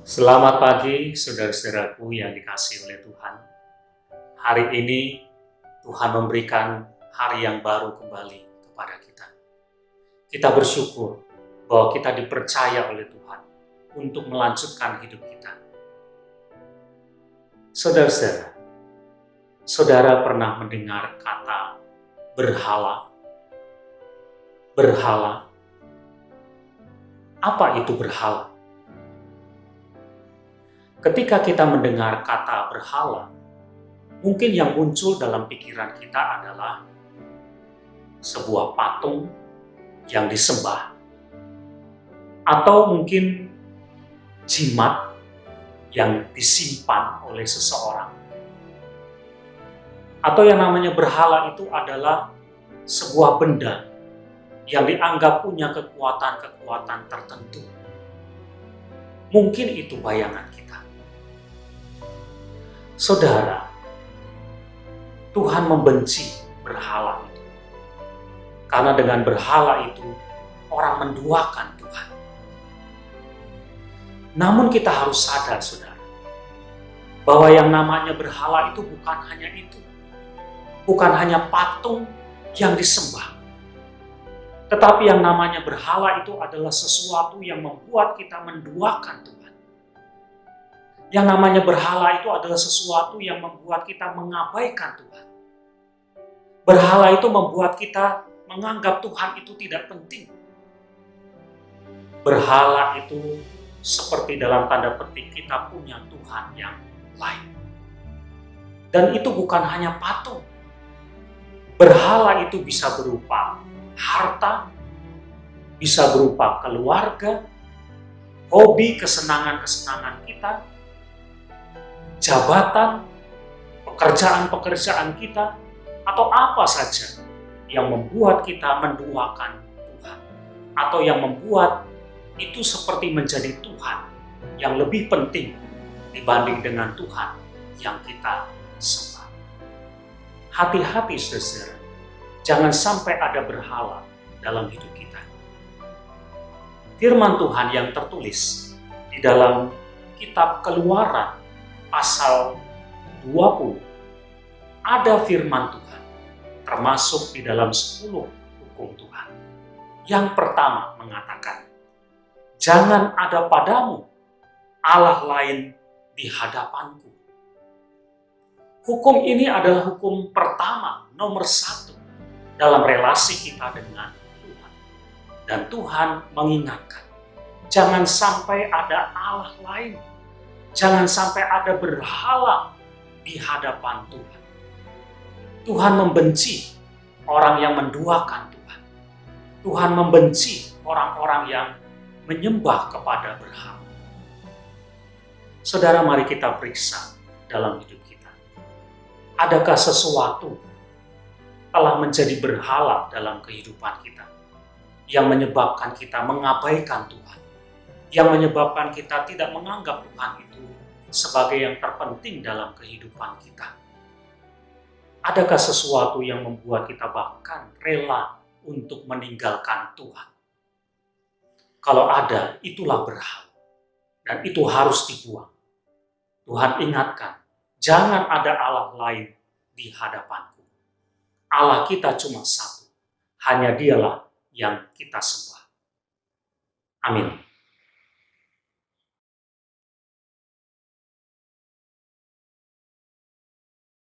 Selamat pagi, saudara-saudaraku yang dikasihi oleh Tuhan. Hari ini Tuhan memberikan hari yang baru kembali kepada kita. Kita bersyukur bahwa kita dipercaya oleh Tuhan untuk melanjutkan hidup kita. Saudara-saudara, saudara pernah mendengar kata berhala? Berhala? Apa itu berhala? Ketika kita mendengar kata berhala, mungkin yang muncul dalam pikiran kita adalah sebuah patung yang disembah, atau mungkin jimat yang disimpan oleh seseorang. Atau yang namanya berhala itu adalah sebuah benda yang dianggap punya kekuatan-kekuatan tertentu. Mungkin itu bayangan kita. Saudara, Tuhan membenci berhala itu. Karena dengan berhala itu, orang menduakan Tuhan. Namun kita harus sadar, saudara, bahwa yang namanya berhala itu bukan hanya itu. Bukan hanya patung yang disembah. Tetapi yang namanya berhala itu adalah sesuatu yang membuat kita menduakan Tuhan. Yang namanya berhala itu adalah sesuatu yang membuat kita mengabaikan Tuhan. Berhala itu membuat kita menganggap Tuhan itu tidak penting. Berhala itu seperti dalam tanda petik kita punya Tuhan yang lain. Dan itu bukan hanya patung. Berhala itu bisa berupa harta, bisa berupa keluarga, hobi, kesenangan-kesenangan kita, jabatan, pekerjaan-pekerjaan kita, atau apa saja yang membuat kita menduakan Tuhan, atau yang membuat itu seperti menjadi Tuhan yang lebih penting dibanding dengan Tuhan yang kita sembah. Hati-hati, saudara, jangan sampai ada berhala dalam hidup kita. Firman Tuhan yang tertulis di dalam kitab Keluaran pasal 20, ada firman Tuhan, termasuk di dalam 10 hukum Tuhan. Yang pertama mengatakan, jangan ada padamu Allah lain di hadapanku. Hukum ini adalah hukum pertama, nomor 1, dalam relasi kita dengan Tuhan. Dan Tuhan mengingatkan, jangan sampai ada Allah lain. Jangan sampai ada berhala di hadapan Tuhan. Tuhan membenci orang yang menduakan Tuhan. Tuhan membenci orang-orang yang menyembah kepada berhala. Saudara, mari kita periksa dalam hidup kita. Adakah sesuatu telah menjadi berhala dalam kehidupan kita yang menyebabkan kita mengabaikan Tuhan? Yang menyebabkan kita tidak menganggap Tuhan itu sebagai yang terpenting dalam kehidupan kita. Adakah sesuatu yang membuat kita bahkan rela untuk meninggalkan Tuhan? Kalau ada, itulah berhala. Dan itu harus dibuang. Tuhan ingatkan, jangan ada Allah lain di hadapanku. Allah kita cuma satu. Hanya dialah yang kita sembah. Amin.